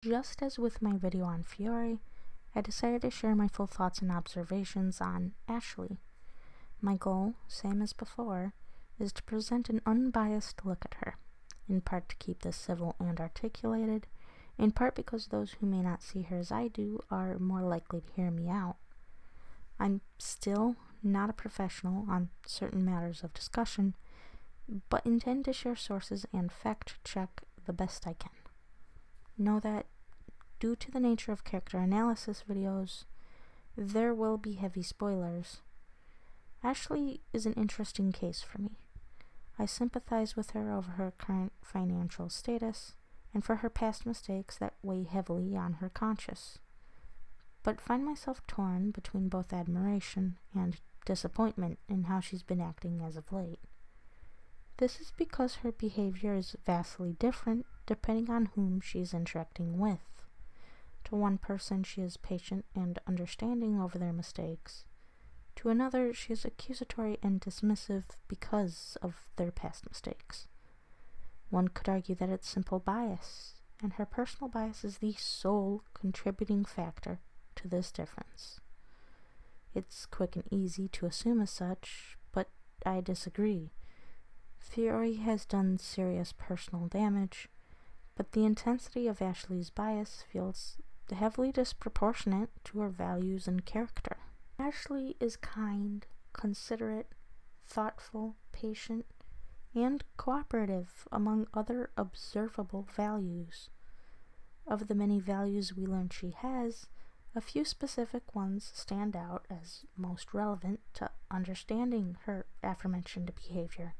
Just as with my video on Fiore, I decided to share my full thoughts and observations on Ashley. My goal, same as before, is to present an unbiased look at her, in part to keep this civil and articulated, in part because those who may not see her as I do are more likely to hear me out. I'm still not a professional on certain matters of discussion, but intend to share sources and fact-check the best I can. Know that, due to the nature of character analysis videos, there will be heavy spoilers. Ashley is an interesting case for me. I sympathize with her over her current financial status, and for her past mistakes that weigh heavily on her conscience, but find myself torn between both admiration and disappointment in how she's been acting as of late. This is because her behavior is vastly different depending on whom she is interacting with. To one person, she is patient and understanding over their mistakes. To another, she is accusatory and dismissive because of their past mistakes. One could argue that it's simple bias, and her personal bias is the sole contributing factor to this difference. It's quick and easy to assume as such, but I disagree. Fiore has done serious personal damage, but the intensity of Ashley's bias feels heavily disproportionate to her values and character. Ashley is kind, considerate, thoughtful, patient, and cooperative, among other observable values. Of the many values we learn she has, a few specific ones stand out as most relevant to understanding her aforementioned behavior.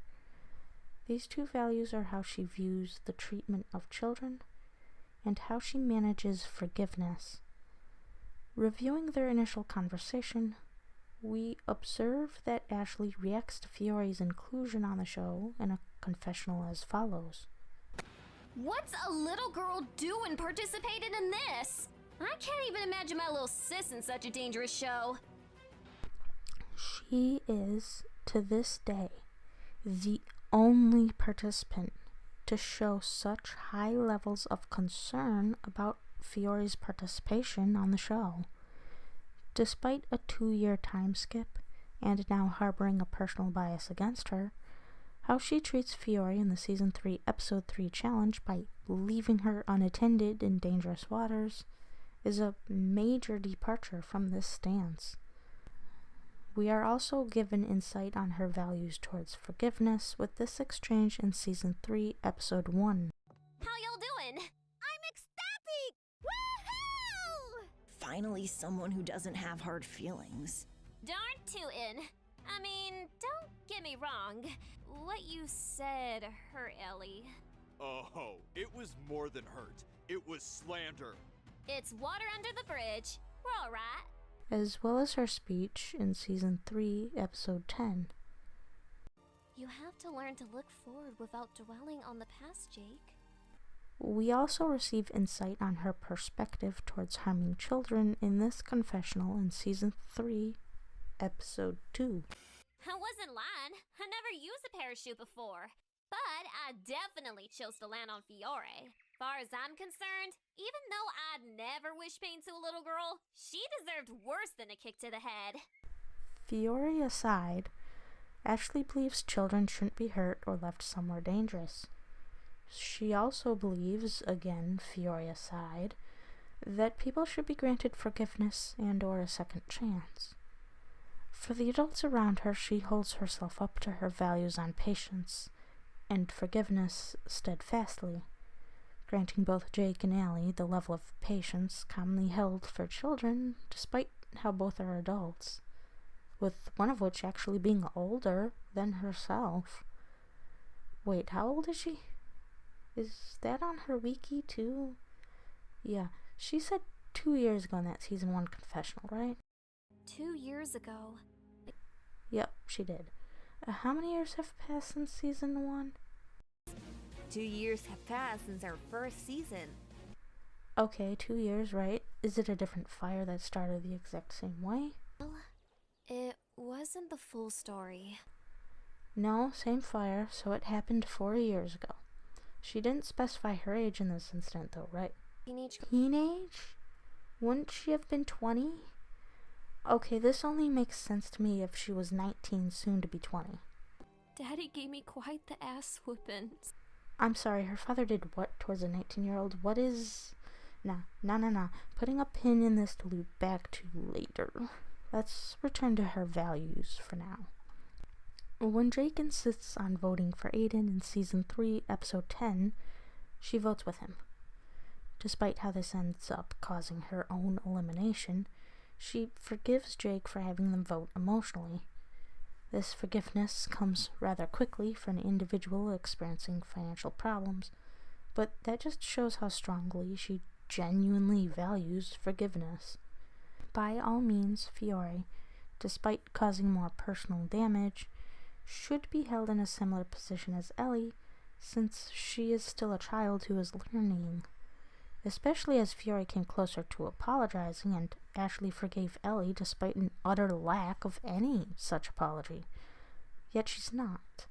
These two values are how she views the treatment of children and how she manages forgiveness. Reviewing their initial conversation, we observe that Ashley reacts to Fiore's inclusion on the show in a confessional as follows. What's a little girl doing participating in this? I can't even imagine my little sis in such a dangerous show. She is, to this day, the only participant to show such high levels of concern about Fiore's participation on the show. Despite a 2-year time skip, and now harboring a personal bias against her, how she treats Fiore in the Season 3 Episode 3 challenge by leaving her unattended in dangerous waters is a major departure from this stance. We are also given insight on her values towards forgiveness with this exchange in Season 3 Episode 1. How y'all doing? I'm ecstatic! Woohoo! Finally someone who doesn't have hard feelings. Darn tootin'. I mean, don't get me wrong. What you said hurt Ellie. Oh, it was more than hurt. It was slander. It's water under the bridge. We're alright. As well as her speech in Season 3 Episode 10. You have to learn to look forward without dwelling on the past, Jake. We also receive insight on her perspective towards harming children in this confessional in Season 3 Episode 2. I wasn't lying. I never used a parachute before. But I definitely chose to land on Fiore. Far as I'm concerned, even though I'd never wish pain to a little girl, she deserved worse than a kick to the head. Fiore aside, Ashley believes children shouldn't be hurt or left somewhere dangerous. She also believes, again Fiore aside, that people should be granted forgiveness and or a second chance. For the adults around her, she holds herself up to her values on patience and forgiveness steadfastly, granting both Jake and Allie the level of patience commonly held for children, despite how both are adults, with one of which actually being older than herself. Wait, how old is she? Is that on her wiki too? Yeah, she said 2 years ago in that Season 1 confessional, right? 2 years ago. Yep, she did. How many years have passed since Season 1? 2 years have passed since our first season. Okay, 2 years, right? Is it a different fire that started the exact same way? Well, it wasn't the full story. No, same fire, so it happened 4 years ago. She didn't specify her age in this incident though, right? Teenage? Wouldn't she have been 20? Okay, this only makes sense to me if she was 19, soon to be 20. Daddy gave me quite the ass whooping. I'm sorry, her father did what towards a 19-year-old? What is... Nah. Putting a pin in this to loop back to later. Let's return to her values for now. When Jake insists on voting for Aiden in Season 3, Episode 10, she votes with him. Despite how this ends up causing her own elimination, she forgives Jake for having them vote emotionally. This forgiveness comes rather quickly for an individual experiencing financial problems, but that just shows how strongly she genuinely values forgiveness. By all means, Fiore, despite causing more personal damage, should be held in a similar position as Ellie, since she is still a child who is learning. Especially as Fiore came closer to apologizing and Ashley forgave Ellie despite an utter lack of any such apology. Yet she's not.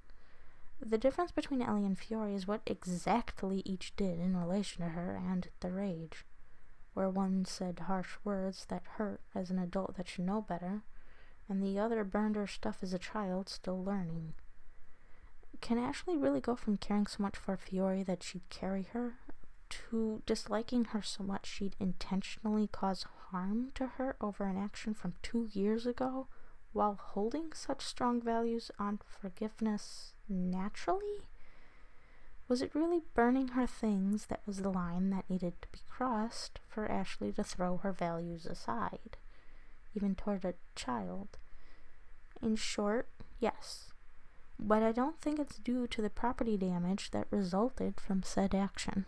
The difference between Ellie and Fiore is what exactly each did in relation to her and their age. Where one said harsh words that hurt as an adult that should know better, and the other burned her stuff as a child still learning. Can Ashley really go from caring so much for Fiore that she'd carry her, to disliking her so much she'd intentionally cause harm to her over an action from 2 years ago, while holding such strong values on forgiveness naturally? Was it really burning her things that was the line that needed to be crossed for Ashley to throw her values aside, even toward a child? In short, yes. But I don't think it's due to the property damage that resulted from said action.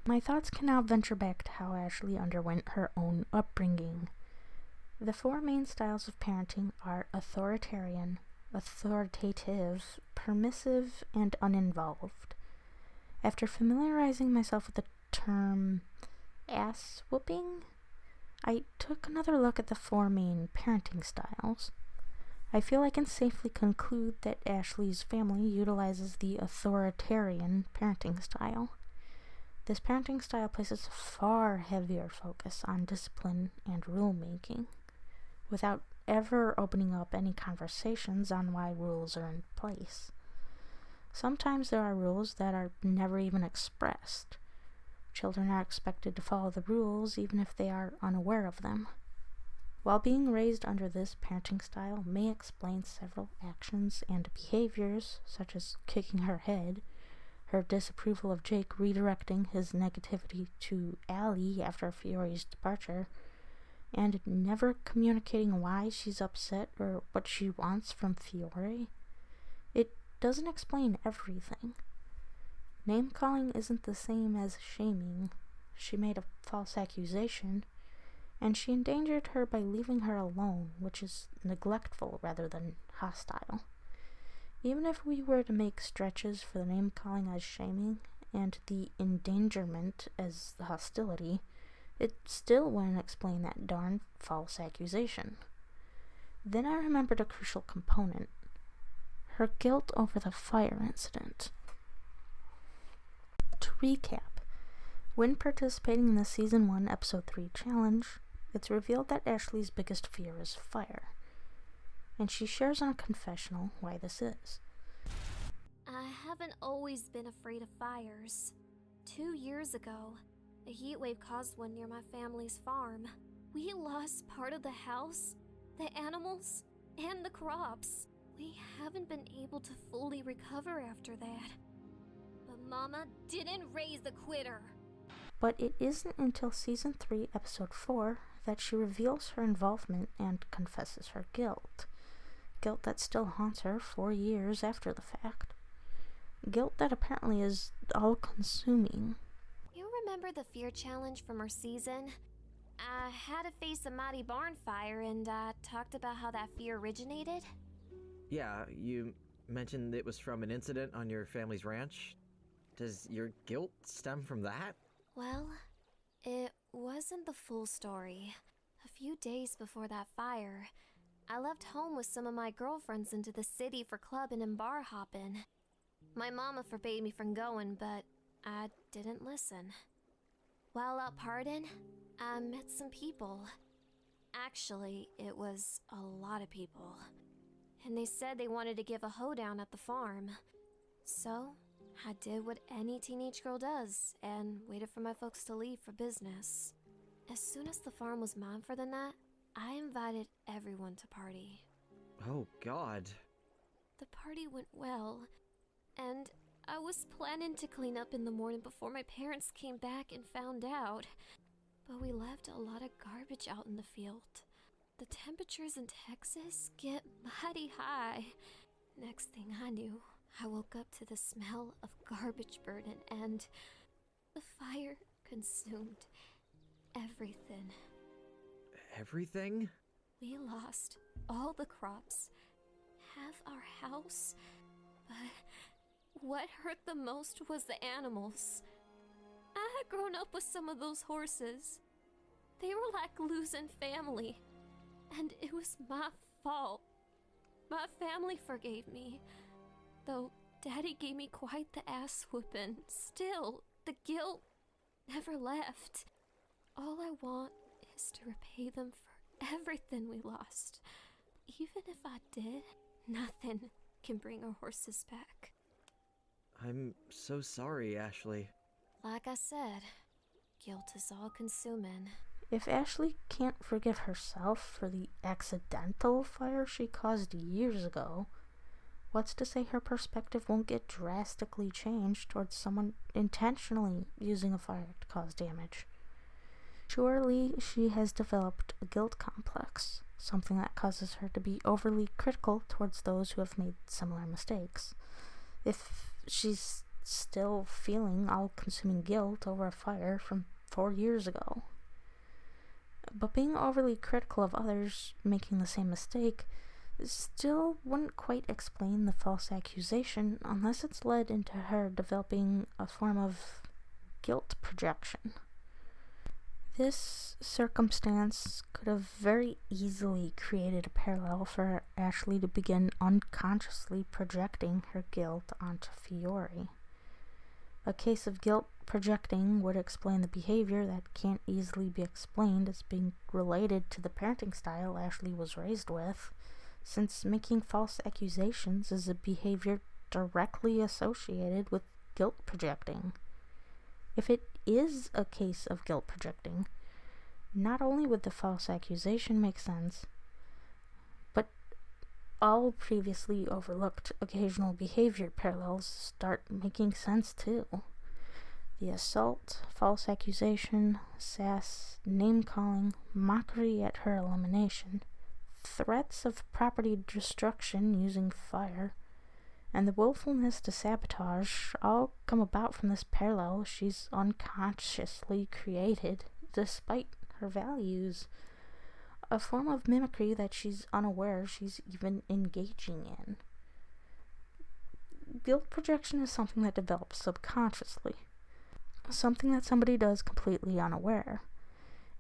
My thoughts can now venture back to how Ashley underwent her own upbringing. The 4 main styles of parenting are authoritarian, authoritative, permissive, and uninvolved. After familiarizing myself with the term ass whooping, I took another look at the 4 main parenting styles. I feel I can safely conclude that Ashley's family utilizes the authoritarian parenting style. This parenting style places a far heavier focus on discipline and rule-making, without ever opening up any conversations on why rules are in place. Sometimes there are rules that are never even expressed. Children are expected to follow the rules even if they are unaware of them. While being raised under this parenting style may explain several actions and behaviors, such as kicking her head, her disapproval of Jake redirecting his negativity to Allie after Fiore's departure, and never communicating why she's upset or what she wants from Fiore, it doesn't explain everything. Name-calling isn't the same as shaming. She made a false accusation, and she endangered her by leaving her alone, which is neglectful rather than hostile. Even if we were to make stretches for the name-calling as shaming, and the endangerment as the hostility, it still wouldn't explain that darn false accusation. Then I remembered a crucial component: her guilt over the fire incident. To recap, when participating in the Season 1, Episode 3 challenge, it's revealed that Ashley's biggest fear is fire, and she shares in a confessional why this is. I haven't always been afraid of fires. 2 years ago, a heat wave caused one near my family's farm. We lost part of the house, the animals, and the crops. We haven't been able to fully recover after that. But Mama didn't raise a quitter. But it isn't until Season 3, Episode 4 that she reveals her involvement and confesses her guilt. Guilt that still haunts her 4 years after the fact. Guilt that apparently is all-consuming. You remember the fear challenge from our season? I had to face a mighty barn fire and talked about how that fear originated. Yeah, you mentioned it was from an incident on your family's ranch. Does your guilt stem from that? Well, it wasn't the full story. A few days before that fire, I left home with some of my girlfriends into the city for clubbing and bar hopping. My mama forbade me from going, but I didn't listen. While out partying, I met some people. Actually, it was a lot of people. And they said they wanted to give a hoedown at the farm. So, I did what any teenage girl does and waited for my folks to leave for business. As soon as the farm was mine for the night, I invited everyone to party. Oh, God. The party went well, and I was planning to clean up in the morning before my parents came back and found out. But we left a lot of garbage out in the field. The temperatures in Texas get mighty high. Next thing I knew, I woke up to the smell of garbage burning, and the fire consumed everything. Everything? We lost all the crops, half our house, but what hurt the most was the animals. I had grown up with some of those horses. They were like losing family, and it was my fault. My family forgave me, though Daddy gave me quite the ass whooping. Still, the guilt never left. All I want is to repay them for everything we lost. Even if I did, nothing can bring our horses back. I'm so sorry, Ashley. Like I said, guilt is all consuming. If Ashley can't forgive herself for the accidental fire she caused years ago, what's to say her perspective won't get drastically changed towards someone intentionally using a fire to cause damage? Surely she has developed a guilt complex, something that causes her to be overly critical towards those who have made similar mistakes. If she's still feeling all-consuming guilt over a fire from 4 years ago. But being overly critical of others making the same mistake still wouldn't quite explain the false accusation unless it's led into her developing a form of guilt projection. This circumstance could have very easily created a parallel for Ashley to begin unconsciously projecting her guilt onto Fiore. A case of guilt projecting would explain the behavior that can't easily be explained as being related to the parenting style Ashley was raised with, since making false accusations is a behavior directly associated with guilt projecting. If it is a case of guilt projecting, not only would the false accusation make sense, but all previously overlooked occasional behavior parallels start making sense too. The assault, false accusation, sass, name-calling, mockery at her elimination, threats of property destruction using fire, and the willfulness to sabotage all come about from this parallel she's unconsciously created despite her values. A form of mimicry that she's unaware she's even engaging in. Guilt projection is something that develops subconsciously. Something that somebody does completely unaware.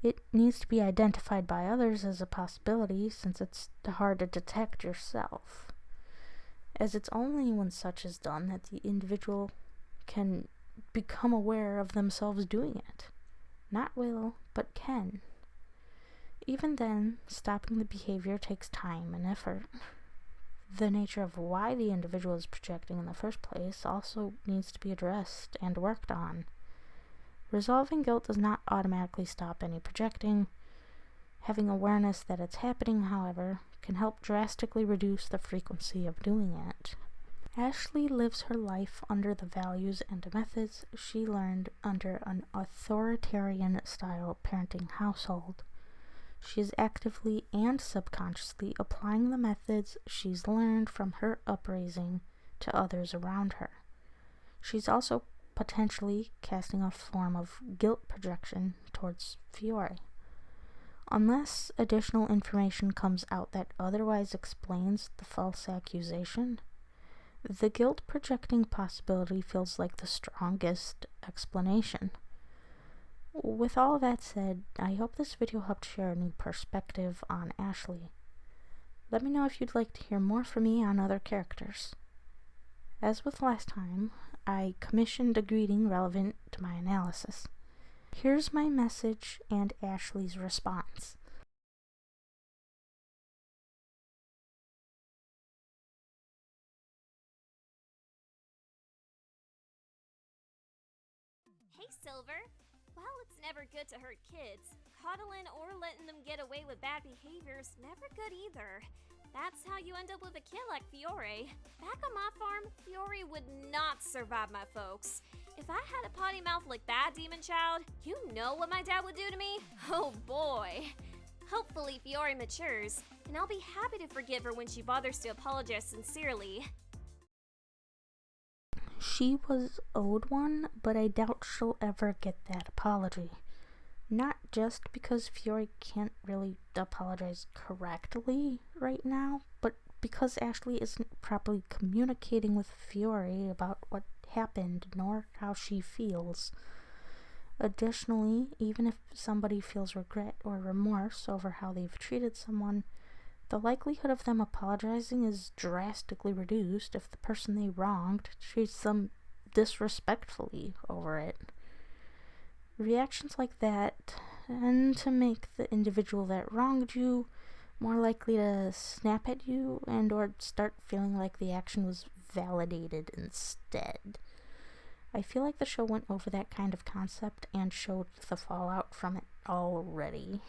It needs to be identified by others as a possibility since it's hard to detect yourself, as it's only when such is done that the individual can become aware of themselves doing it. Not will, but can. Even then, stopping the behavior takes time and effort. The nature of why the individual is projecting in the first place also needs to be addressed and worked on. Resolving guilt does not automatically stop any projecting. Having awareness that it's happening, however, can help drastically reduce the frequency of doing it. Ashley lives her life under the values and methods she learned under an authoritarian-style parenting household. She is actively and subconsciously applying the methods she's learned from her upraising to others around her. She's also potentially casting a form of guilt projection towards Fiore. Unless additional information comes out that otherwise explains the false accusation, the guilt projecting possibility feels like the strongest explanation. With all that said, I hope this video helped share a new perspective on Ashley. Let me know if you'd like to hear more from me on other characters. As with last time, I commissioned a greeting relevant to my analysis. Here's my message and Ashley's response. Hey, Silver. Well, it's never good to hurt kids. Coddling or letting them get away with bad behavior's never good either. That's how you end up with a kid like Fiore. Back on my farm, Fiore would not survive my folks. If I had a potty mouth like that demon child, you know what my dad would do to me? Oh boy. Hopefully Fiore matures, and I'll be happy to forgive her when she bothers to apologize sincerely. She was owed one, but I doubt she'll ever get that apology. Not just because Fiore can't really apologize correctly right now, but because Ashley isn't properly communicating with Fiore about what happened nor how she feels. Additionally, even if somebody feels regret or remorse over how they've treated someone, the likelihood of them apologizing is drastically reduced if the person they wronged treats them disrespectfully over it. Reactions like that tend to make the individual that wronged you more likely to snap at you and or start feeling like the action was validated instead. I feel like the show went over that kind of concept and showed the fallout from it already.